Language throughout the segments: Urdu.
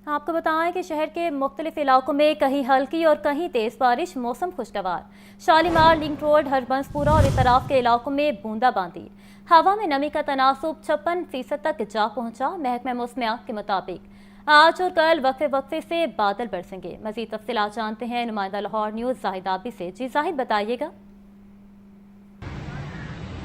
آپ کو بتائیں کہ شہر کے مختلف علاقوں میں کہیں ہلکی اور کہیں تیز بارش، موسم خوشگوار۔ شالیمار، لنک روڈ، ہربنس پورہ اور اطراف کے علاقوں میں بوندا باندی۔ ہوا میں نمی کا تناسب 56% تک جا پہنچا۔ محکمہ موسمیات کے مطابق آج اور کل وقفے وقفے سے بادل برسیں گے۔ مزید تفصیلات جانتے ہیں نمائندہ لاہور نیوز زاہد آبی سے۔ جی زاہد، بتائیے گا۔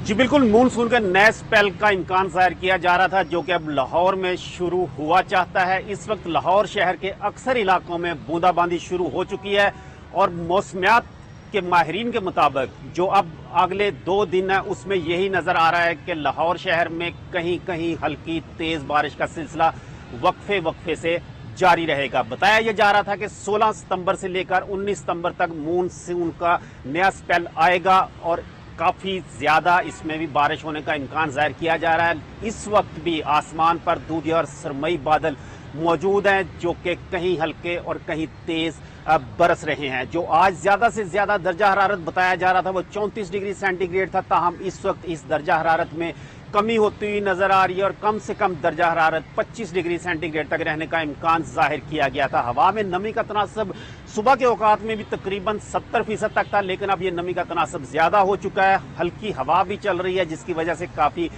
جی بالکل، مونسون کے نئے سپیل کا امکان ظاہر کیا جا رہا تھا جو کہ اب لاہور میں شروع ہوا چاہتا ہے۔ اس وقت لاہور شہر کے اکثر علاقوں میں بوندا باندی شروع ہو چکی ہے اور موسمیات کے ماہرین کے مطابق جو اب اگلے 2 دن ہے اس میں یہی نظر آ رہا ہے کہ لاہور شہر میں کہیں کہیں ہلکی تیز بارش کا سلسلہ وقفے وقفے سے جاری رہے گا۔ بتایا یہ جا رہا تھا کہ 16 ستمبر سے لے کر 19 ستمبر تک مونسون کا نیا سپیل آئے گا اور کافی زیادہ اس میں بھی بارش ہونے کا امکان ظاہر کیا جا رہا ہے۔ اس وقت بھی آسمان پر دودھے اور سرمئی بادل موجود ہیں جو کہ کہیں ہلکے اور کہیں تیز برس رہے ہیں۔ جو آج زیادہ سے زیادہ درجہ حرارت بتایا جا رہا تھا وہ 34 ڈگری سینٹی گریڈ تھا، تاہم اس وقت اس درجہ حرارت میں کمی ہوتی ہوئی نظر آ رہی ہے اور کم سے کم درجہ حرارت 25 ڈگری سینٹی گریڈ تک رہنے کا امکان ظاہر کیا گیا تھا۔ ہوا میں نمی کا تناسب صبح کے اوقات میں بھی تقریباً 70% تک تھا، لیکن اب یہ نمی کا تناسب زیادہ ہو چکا ہے۔ ہلکی ہوا بھی چل رہی ہے جس کی وجہ سے کافی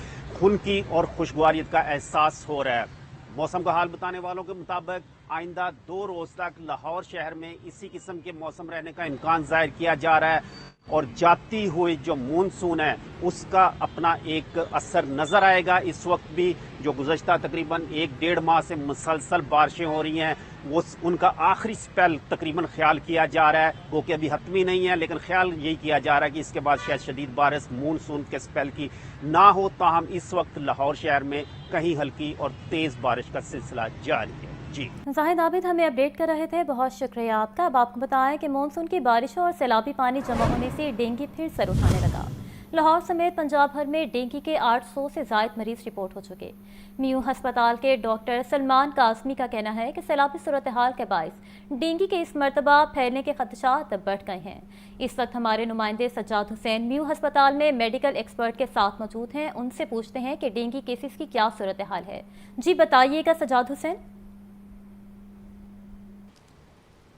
خنکی اور خوشگواریت کا احساس ہو رہا ہے۔ موسم کا حال بتانے والوں کے مطابق آئندہ 2 روز تک لاہور شہر میں اسی قسم کے موسم رہنے کا امکان ظاہر کیا جا رہا ہے اور جاتی ہوئی جو مونسون ہے اس کا اپنا ایک اثر نظر آئے گا۔ اس وقت بھی جو گزشتہ تقریباً 1-1.5 ماہ سے مسلسل بارشیں ہو رہی ہیں وہ ان کا آخری سپیل تقریباً خیال کیا جا رہا ہے، وہ کہ ابھی حتمی نہیں ہے لیکن خیال یہی کیا جا رہا ہے کہ اس کے بعد شاید شدید بارش مونسون کے سپیل کی نہ ہو، تاہم اس وقت لاہور شہر میں کہیں ہلکی اور تیز بارش کا سلسلہ جاری ہے۔ جی زاہد عابد ہمیں اپڈیٹ کر رہے تھے، بہت شکریہ آپ کا۔ اب آپ کو بتائیں کہ مونسون کی بارشوں اور سیلابی پانی جمع ہونے سے ڈینگی پھر سر اٹھانے لگا۔ لاہور سمیت پنجاب بھر میں ڈینگی کے 800 سے زائد مریض رپورٹ ہو چکے۔ میو ہسپتال کے ڈاکٹر سلمان کاظمی کا کہنا ہے کہ سیلابی صورتحال کے باعث ڈینگی کے اس مرتبہ پھیلنے کے خدشات بڑھ گئے ہیں۔ اس وقت ہمارے نمائندے سجاد حسین میو ہسپتال میں میڈیکل ایکسپرٹ کے ساتھ موجود ہیں، ان سے پوچھتے ہیں کہ ڈینگی کیسز کی کیا صورتحال ہے۔ جی بتائیے گا سجاد حسین۔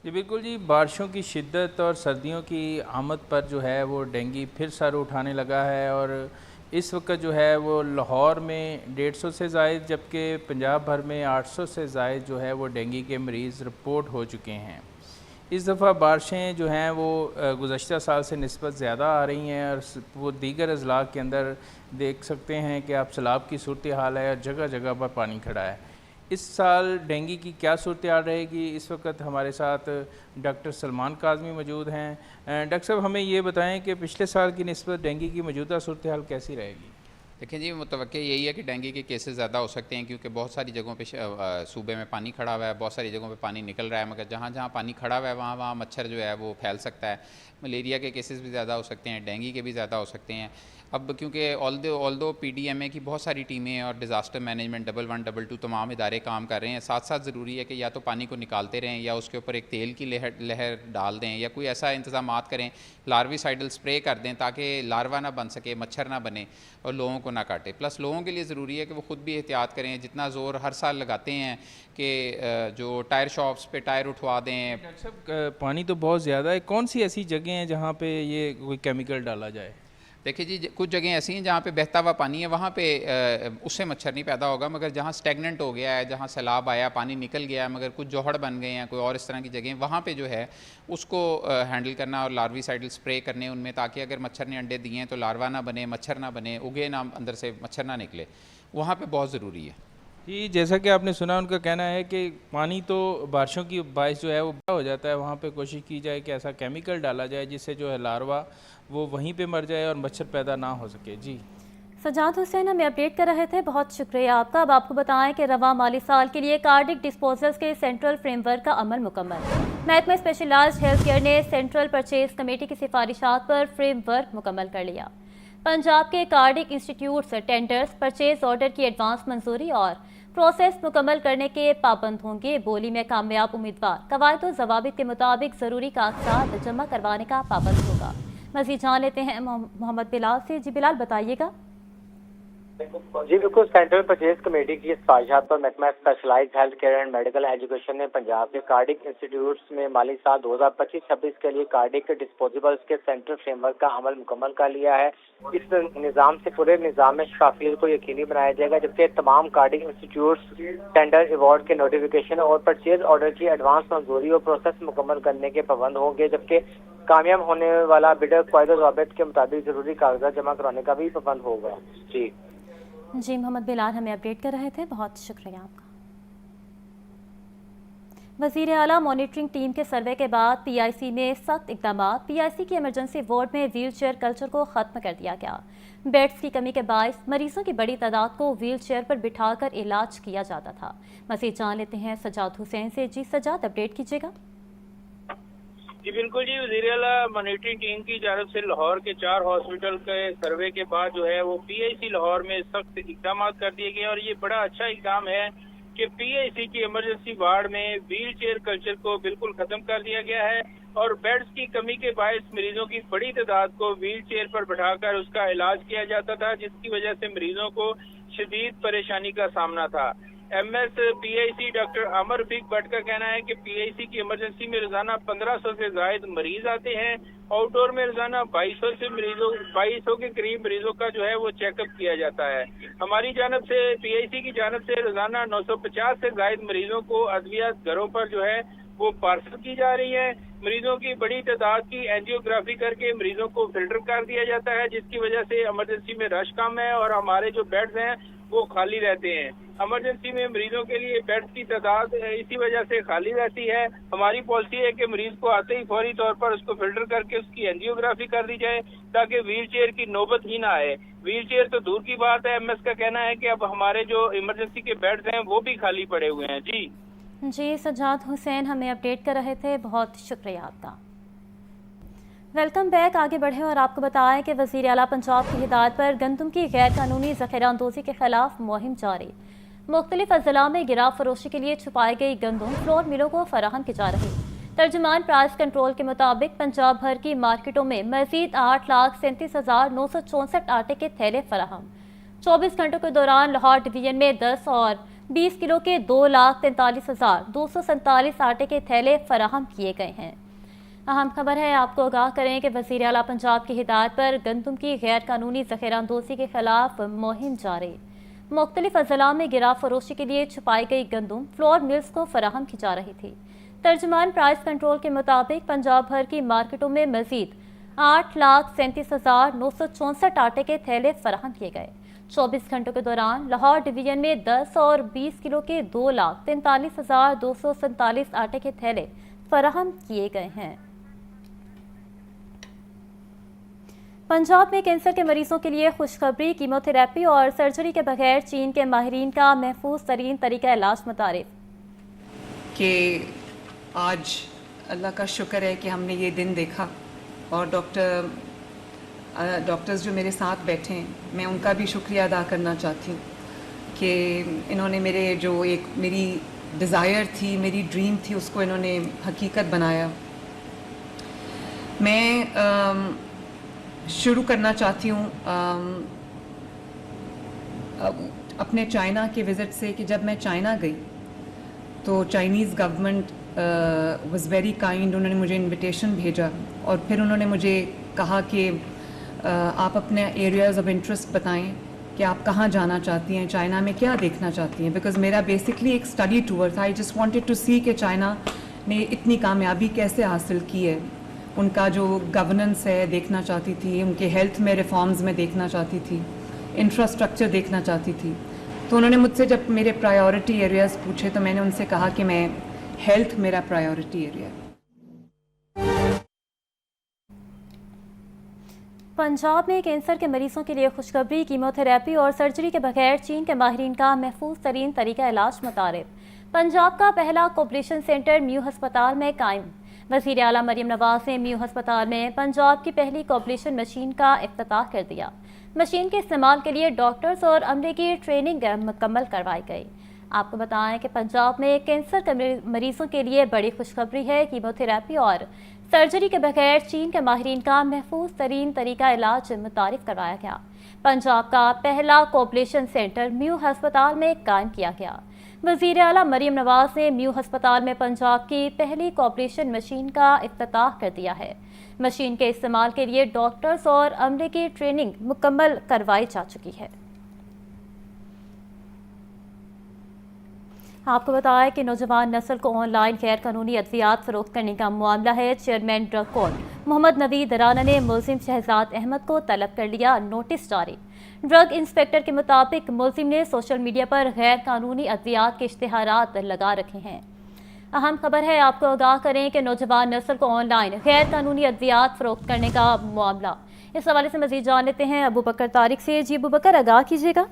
جی بالکل جی، بارشوں کی شدت اور سردیوں کی آمد پر جو ہے وہ ڈینگی پھر سر اٹھانے لگا ہے اور اس وقت جو ہے وہ لاہور میں 150 سے زائد جبکہ پنجاب بھر میں 800 سے زائد جو ہے وہ ڈینگی کے مریض رپورٹ ہو چکے ہیں۔ اس دفعہ بارشیں جو ہیں وہ گزشتہ سال سے نسبت زیادہ آ رہی ہیں اور وہ دیگر اضلاع کے اندر دیکھ سکتے ہیں کہ آپ سیلاب کی صورتحال ہے اور جگہ جگہ پر پانی کھڑا ہے۔ اس سال ڈینگی کی کیا صورتحال رہے گی، اس وقت ہمارے ساتھ ڈاکٹر سلمان کاظمی موجود ہیں۔ ڈاکٹر صاحب ہمیں یہ بتائیں کہ پچھلے سال کی نسبت ڈینگی کی موجودہ صورتحال کیسی رہے گی؟ دیکھیں جی، متوقع یہی ہے کہ ڈینگی کے کیسز زیادہ ہو سکتے ہیں کیونکہ بہت ساری جگہوں پہ صوبے میں پانی کھڑا ہوا ہے، بہت ساری جگہوں پہ پانی نکل رہا ہے، مگر جہاں جہاں پانی کھڑا ہوا ہے وہاں مچھر جو ہے وہ پھیل سکتا ہے۔ ملیریا کے کیسز بھی زیادہ ہو سکتے ہیں، ڈینگی کے بھی زیادہ ہو سکتے ہیں۔ اب کیونکہ آلدو پی ڈی ایم اے کی بہت ساری ٹیمیں اور ڈیزاسٹر مینجمنٹ 11 22 تمام ادارے کام کر رہے ہیں، ساتھ ساتھ ضروری ہے کہ یا تو پانی کو نکالتے رہیں یا اس کے اوپر ایک تیل کی لہر ڈال دیں یا کوئی ایسا انتظامات کریں، لاروی سائڈل اسپرے کر دیں تاکہ لاروا نہ بن سکے، مچھر نہ بنے اور لوگوں کو نہ کاٹے۔ پلس لوگوں کے لیے ضروری ہے کہ وہ خود بھی احتیاط کریں، جتنا زور ہر سال لگاتے ہیں کہ جو ٹائر شاپس پہ ٹائر اٹھوا دیں۔ ڈاکٹر صاحب پانی تو بہت زیادہ ہے، کون سی ایسی جگہیں ہیں جہاں پہ یہ کوئی کیمیکل ڈالا جائے؟ دیکھیں جی، کچھ جگہیں ایسی ہیں جہاں پہ بہتا ہوا پانی ہے، وہاں پہ اس سے مچھر نہیں پیدا ہوگا، مگر جہاں سٹیگننٹ ہو گیا ہے، جہاں سیلاب آیا پانی نکل گیا ہے مگر کچھ جوہڑ بن گئے ہیں، کوئی اور اس طرح کی جگہیں، وہاں پہ جو ہے اس کو ہینڈل کرنا اور لاروی سائڈل اسپرے کرنے ان میں، تاکہ اگر مچھر نے انڈے دیے ہیں تو لاروا نہ بنے، مچھر نہ بنے، اگے نہ اندر سے مچھر نہ نکلے، وہاں پہ بہت ضروری ہے۔ جی جیسا کہ آپ نے سنا، ان کا کہنا ہے کہ پانی تو بارشوں کی باعث جو ہے وہ بڑا ہو جاتا ہے، وہاں پہ کوشش کی جائے کہ ایسا کیمیکل ڈالا جائے جس سے جو ہے لاروا وہ وہیں پہ مر جائے اور مچھر پیدا نہ ہو سکے۔ جی سجاد حسین ہمیں اپڈیٹ کر رہے تھے، بہت شکریہ آپ کا۔ اب آپ کو بتائیں کہ رواں مالی سال کے لیے کارڈک ڈسپوزلز کے سینٹرل فریم ورک کا عمل مکمل۔ محکمہ اسپیشلائزڈ ہیلتھ کیئر نے سینٹرل پرچیز کمیٹی کی سفارشات پر فریم ورک مکمل کر لیا۔ پنجاب کے cardiac institutes tenders, purchase order کی ایڈوانس منظوری اور پروسیس مکمل کرنے کے پابند ہوں گے۔ بولی میں کامیاب امیدوار قواعد و ضوابط کے مطابق ضروری کاغذات جمع کروانے کا پابند ہوگا۔ مزید جان لیتے ہیں محمد بلال سے۔ جی بلال بتائیے گا۔ جی بالکل، سینٹرل پرچیز کمیٹی کی سفارشات پر محکمہ specialize health care and medical education نے پنجاب کے کارڈک انسٹیٹیوٹس میں مالی سال 2025-26 کے لیے کارڈک ڈسپوزیبلز کے سینٹرل فریم ورک کا عمل مکمل کر لیا ہے۔ اس نظام سے پورے نظام میں شفافیت کو یقینی بنایا جائے گا، جبکہ تمام کارڈک انسٹیٹیوٹس ٹینڈر ایوارڈ کے نوٹیفیکیشن اور پرچیز آرڈر کی ایڈوانس منظوری اور پروسیس مکمل کرنے کے پابند ہوں گے، جبکہ کامیاب ہونے والا بڈر قواعد و ضوابط کے مطابق ضروری کاغذات جمع کرانے کا بھی پابند ہوگا۔ جی محمد بلال ہمیں اپڈیٹ کر رہے تھے، بہت شکریہ آپ کا۔ وزیر اعلیٰ مانیٹرنگ ٹیم کے سروے کے بعد پی آئی سی میں سخت اقدامات۔ پی آئی سی کی ایمرجنسی وارڈ میں ویل چیئر کلچر کو ختم کر دیا گیا۔ بیڈز کی کمی کے باعث مریضوں کی بڑی تعداد کو ویل چیئر پر بٹھا کر علاج کیا جاتا تھا۔ مزید جان لیتے ہیں سجاد حسین سے۔ جی سجاد، اپڈیٹ کیجیے گا۔ جی بالکل جی، وزیر اعلیٰ مانیٹرنگ ٹیم کی جانب سے لاہور کے 4 ہاسپٹل کے سروے کے بعد جو ہے وہ پی آئی سی لاہور میں سخت اقدامات کر دیے گئے، اور یہ بڑا اچھا اقدام ہے کہ پی آئی سی کی ایمرجنسی وارڈ میں ویل چیئر کلچر کو بالکل ختم کر دیا گیا ہے، اور بیڈز کی کمی کے باعث مریضوں کی بڑی تعداد کو ویل چیئر پر بٹھا کر اس کا علاج کیا جاتا تھا، جس کی وجہ سے مریضوں کو شدید پریشانی کا سامنا تھا۔ M S P I C doctor Umar فیق بٹ کا کہنا ہے کہ پی آئی سی کی ایمرجنسی میں روزانہ 1500 سے زائد مریض آتے ہیں۔ آؤٹ ڈور میں روزانہ 2200 کے قریب مریضوں کا جو ہے وہ چیک اپ کیا جاتا ہے۔ ہماری جانب سے پی آئی سی کی جانب سے روزانہ 950 سے زائد مریضوں کو ادویات گھروں پر جو ہے وہ پارسل کی جا رہی ہے۔ مریضوں کی بڑی تعداد کی اینجیوگرافی کر کے مریضوں کو فلٹر کر دیا جاتا ہے، جس کی وجہ سے ایمرجنسی میں رش کم ہے اور ہمارے جو بیڈز ہیں وہ خالی رہتے ہیں۔ ایمرجنسی میں مریضوں کے لیے بیڈز کی تعداد اسی وجہ سے خالی رہتی ہے۔ ہماری پالیسی ہے کہ مریض کو آتے ہی فوری طور پر اس کو فلٹر کر کے اس کی اینجیوگرافی کر دی جائے، تاکہ ویل چیئر کی نوبت ہی نہ آئے۔ ویل چیئر تو دور کی بات ہے، ایم ایس کا کہنا ہے کہ اب ہمارے جو ایمرجنسی کے بیڈز ہیں وہ بھی خالی پڑے ہوئے ہیں۔ جی سجاد حسین ہمیں اپڈیٹ کر رہے تھے، بہت شکریہ آپ کا۔ ویلکم بیک، آگے بڑھیں اور آپ کو بتائیں کہ وزیر اعلیٰ پنجاب کی ہدایت پر گندم کی غیر قانونی ذخیرہ اندوزی کے خلاف مہم جاری۔ مختلف اضلاع میں گراں فروشی کے لیے چھپائی گئی گندم فلور ملوں کو فراہم کی جا رہی۔ ترجمان پرائس کنٹرول کے مطابق پنجاب بھر کی مارکیٹوں میں مزید 8,37,964 آٹے کے تھیلے فراہم۔ 24 گھنٹوں کے دوران لاہور ڈویژن میں 10 اور 20 کلو کے 2,43,247 آٹے کے تھیلے فراہم کیے گئے ہیں۔ اہم خبر ہے، آپ کو آگاہ کریں کہ وزیر اعلیٰ پنجاب کی ہدایت پر گندم کی غیر قانونی ذخیرہ اندوزی کے خلاف مہم جاری۔ مختلف اضلاع میں گراں فروشی کے لیے چھپائی گئی گندم فلور ملز کو فراہم کی جا رہی تھی۔ ترجمان پرائس کنٹرول کے مطابق پنجاب بھر کی مارکیٹوں میں مزید 8,37,964 آٹے کے تھیلے فراہم کیے گئے۔ 24 گھنٹوں کے دوران لاہور ڈویژن میں 10 اور 20 کلو کے 2,43,247 آٹے کے تھیلے فراہم کیے گئے ہیں۔ پنجاب میں کینسر کے مریضوں کے لیے خوشخبری، کیموتھراپی اور سرجری کے بغیر چین کے ماہرین کا محفوظ ترین طریقہ علاج متعارف۔ کہ آج اللہ کا شکر ہے کہ ہم نے یہ دن دیکھا، اور ڈاکٹرز جو میرے ساتھ بیٹھے ہیں، میں ان کا بھی شکریہ ادا کرنا چاہتی ہوں کہ انہوں نے میری ڈیزائر تھی، میری ڈریم تھی، اس کو انہوں نے حقیقت بنایا۔ میں شروع کرنا چاہتی ہوں اپنے چائنا کے وزٹ سے، کہ جب میں چائنا گئی تو Chinese government was very kind. انہوں نے مجھے انویٹیشن بھیجا، اور پھر انہوں نے مجھے کہا کہ آپ اپنے ایریاز آف انٹرسٹ بتائیں کہ آپ کہاں جانا چاہتی ہیں، چائنا میں کیا دیکھنا چاہتی ہیں، بیکاز میرا بیسکلی ایک اسٹڈی ٹور تھا۔ آئی جسٹ وانٹیڈ ٹو سی کہ چائنا نے اتنی کامیابی کیسے حاصل کی ہے، ان کا جو گورننس ہے دیکھنا چاہتی تھی، ان کے ہیلتھ میں ریفارمز میں دیکھنا چاہتی تھی، انفراسٹرکچر دیکھنا چاہتی تھی۔ تو انہوں نے مجھ سے جب میرے پرائیورٹی ایریاز پوچھے تو میں نے ان سے کہا کہ میں ہیلتھ میرا پرائیورٹی ایریا ہے۔ پنجاب میں کینسر کے مریضوں کے لیے خوشخبری، کیموتھراپی اور سرجری کے بغیر چین کے ماہرین کا محفوظ ترین طریقہ علاج متعارف۔ پنجاب کا پہلا کوپریشن سینٹر میو ہسپتال میں قائم۔ وزیر اعلیٰ مریم نواز نے میو ہسپتال میں پنجاب کی پہلی کوپریشن مشین کا افتتاح کر دیا۔ مشین کے استعمال کے لیے ڈاکٹرز اور عملے کی ٹریننگ مکمل کروائی گئی۔ آپ کو بتائیں کہ پنجاب میں کینسر کے مریضوں کے لیے بڑی خوشخبری ہے. کیموتھراپی اور سرجری کے بغیر چین کے ماہرین کا محفوظ ترین طریقہ علاج متعارف کروایا گیا. پنجاب کا پہلا کوپلیشن سینٹر میو ہسپتال میں قائم کیا گیا. وزیر اعلیٰ مریم نواز نے میو ہسپتال میں پنجاب کی پہلی کوپلیشن مشین کا افتتاح کر دیا ہے. مشین کے استعمال کے لیے ڈاکٹرز اور عملے کی ٹریننگ مکمل کروائی جا چکی ہے. آپ کو بتایا کہ نوجوان نسل کو آن لائن غیر قانونی ادویات فروخت کرنے کا معاملہ ہے. چیئرمین ڈرگ کورٹ محمد نوید رانا نے ملزم شہزاد احمد کو طلب کر لیا. نوٹس جاری. ڈرگ انسپیکٹر کے مطابق ملزم نے سوشل میڈیا پر غیر قانونی ادویات کے اشتہارات لگا رکھے ہیں. اہم خبر ہے، آپ کو آگاہ کریں کہ نوجوان نسل کو آن لائن غیر قانونی ادویات فروخت کرنے کا معاملہ. اس حوالے سے مزید جان لیتے ہیں ابو بکر طارق سے. جی ابو بکر، آگاہ کیجیے گا.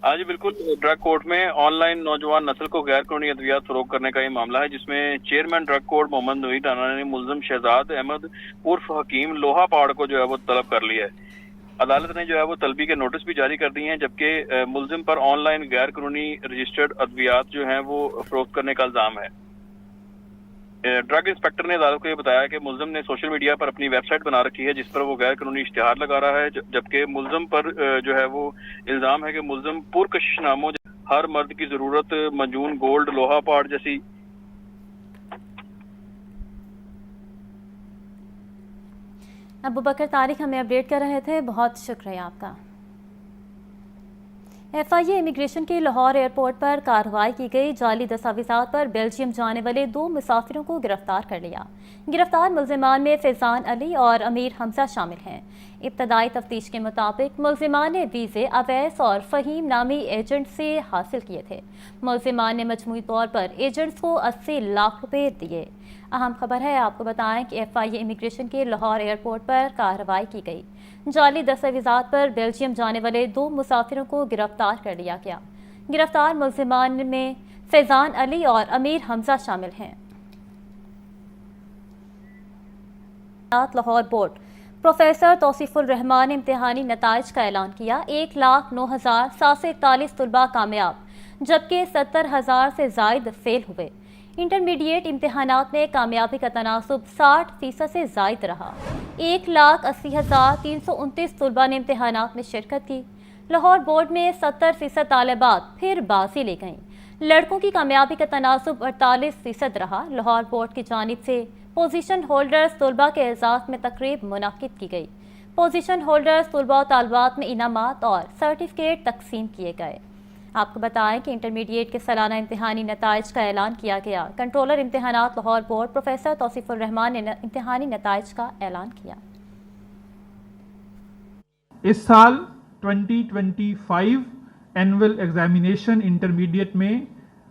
ہاں جی بالکل، ڈرگ کورٹ میں آن لائن نوجوان نسل کو غیر قانونی ادویات فروخت کرنے کا یہ معاملہ ہے، جس میں چیئرمین ڈرگ کورٹ محمد نوید رانا نے ملزم شہزاد احمد عرف حکیم لوہا پاڑ کو جو ہے وہ طلب کر لیا ہے. عدالت نے جو ہے وہ طلبی کے نوٹس بھی جاری کر دی ہیں، جبکہ ملزم پر آن لائن غیر قانونی رجسٹرڈ ادویات جو ہیں وہ فروخت کرنے کا الزام ہے. ڈرگ انسپیکٹر نے عدالت کو یہ بتایا کہ ملزم نے سوشل میڈیا پر اپنی ویب سائٹ بنا رکھی ہے جس پر وہ غیر قانونی اشتہار لگا رہا ہے، جبکہ ملزم پر جو ہے وہ الزام ہے کہ ملزم پرکشش ناموں ہر مرد کی ضرورت، منجون گولڈ، لوہا پاڑ جیسی ابو بکر طارق ہمیں اپڈیٹ کر رہے تھے، بہت شکریہ آپ کا. ایف آئی اے امیگریشن کی لاہور ایئرپورٹ پر کارروائی کی گئی. جعلی دستاویزات پر بیلجیم جانے والے 2 مسافروں کو گرفتار کر لیا. گرفتار ملزمان میں فیضان علی اور امیر حمزہ شامل ہیں. ابتدائی تفتیش کے مطابق ملزمان نے ویزے اویس اور فہیم نامی ایجنٹ سے حاصل کیے تھے. ملزمان نے مجموعی طور پر ایجنٹس کو 80 لاکھ روپے دیے. اہم خبر ہے، آپ کو بتائیں کہ ایف آئی اے امیگریشن کے لاہور ایئرپورٹ پر کارروائی کی گئی. جعلی دستاویزات پر بیلجیم جانے والے 2 مسافروں کو گرفتار کر لیا گیا. گرفتار ملزمان میں فیضان علی اور امیر حمزہ شامل ہیں. لاہور بورڈ پروفیسر توصیف الرحمان نے امتحانی نتائج کا اعلان کیا. 1,09,741 طلباء کامیاب، جبکہ 70,000 سے زائد فیل ہوئے. انٹرمیڈیٹ امتحانات میں کامیابی کا تناسب 60% سے زائد رہا. 1,80,329 طلباء نے امتحانات میں شرکت کی. لاہور بورڈ میں 70% طالبات پھر بازی لے گئیں. لڑکوں کی کامیابی کا تناسب 48% رہا. لاہور بورڈ کی جانب سے پوزیشن ہولڈرز طلباء کے اعزاز میں تقریب منعقد کی گئی. پوزیشن ہولڈرز طلباء و طالبات میں انعامات اور سرٹیفکیٹ تقسیم کیے گئے. آپ کو بتائیں کہ انٹرمیڈیٹ کے سالانہ امتحانی نتائج کا اعلان کیا گیا. کنٹرولر امتحانات لاہور بورڈ پروفیسر توصیف الرحمان نے امتحانی نتائج کا اعلان کیا. اس سال 2025 اینول ایگزامینیشن انٹرمیڈیٹ میں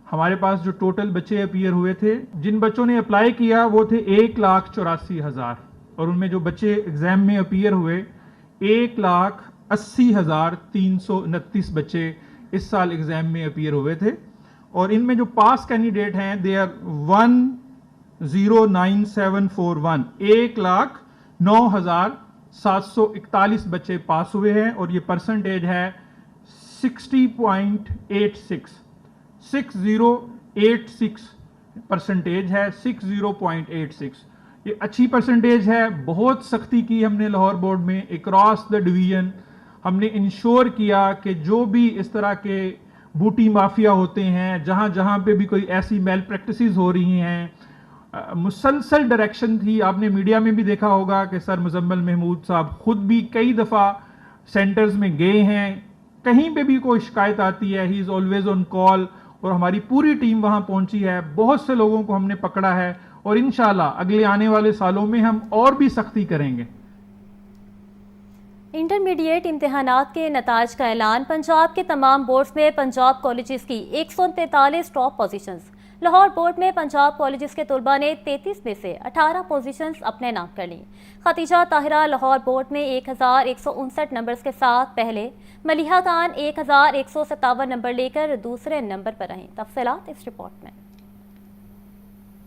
ہمارے پاس جو ٹوٹل بچے اپیئر ہوئے تھے، جن بچوں نے اپلائی کیا وہ تھے 1,84,000، اور ان میں جو بچے ایگزام میں اپیئر ہوئے 1,80,329 بچے اس سال ایگزام میں اپیئر ہوئے تھے. اور ان میں جو پاس کینڈیڈیٹ ہیں دے آر 1,09741، 1,09,741 بچے پاس ہوئے ہیں، اور یہ پرسنٹیج ہے 60.86 پرسنٹیج ہے 60.86. یہ اچھی پرسنٹیج ہے. بہت سختی کی ہم نے لاہور بورڈ میں اکراس دا ڈویژن. ہم نے انشور کیا کہ جو بھی اس طرح کے بوٹی مافیا ہوتے ہیں، جہاں جہاں پہ بھی کوئی ایسی میل پریکٹسز ہو رہی ہیں، مسلسل ڈائریکشن تھی. آپ نے میڈیا میں بھی دیکھا ہوگا کہ سر مزمل محمود صاحب خود بھی کئی دفعہ سینٹرز میں گئے ہیں. کہیں پہ بھی کوئی شکایت آتی ہے ہی از آلویز آن کال، اور ہماری پوری ٹیم وہاں پہنچی ہے. بہت سے لوگوں کو ہم نے پکڑا ہے، اور انشاءاللہ اگلے آنے والے سالوں میں ہم اور بھی سختی کریں گے. انٹرمیڈیٹ امتحانات کے نتائج کا اعلان. پنجاب کے تمام بورڈز میں پنجاب کالجز کی 143 ٹاپ پوزیشنز. لاہور بورڈ میں پنجاب کالجز کے طلباء نے 33 میں سے 18 پوزیشنز اپنے نام کر لیں. ختیجہ طاہرہ لاہور بورڈ میں 1,159 نمبرز کے ساتھ پہلے، ملیحہ خان 1,157 نمبر لے کر دوسرے نمبر پر رہیں. تفصیلات اس رپورٹ میں.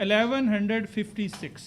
1156।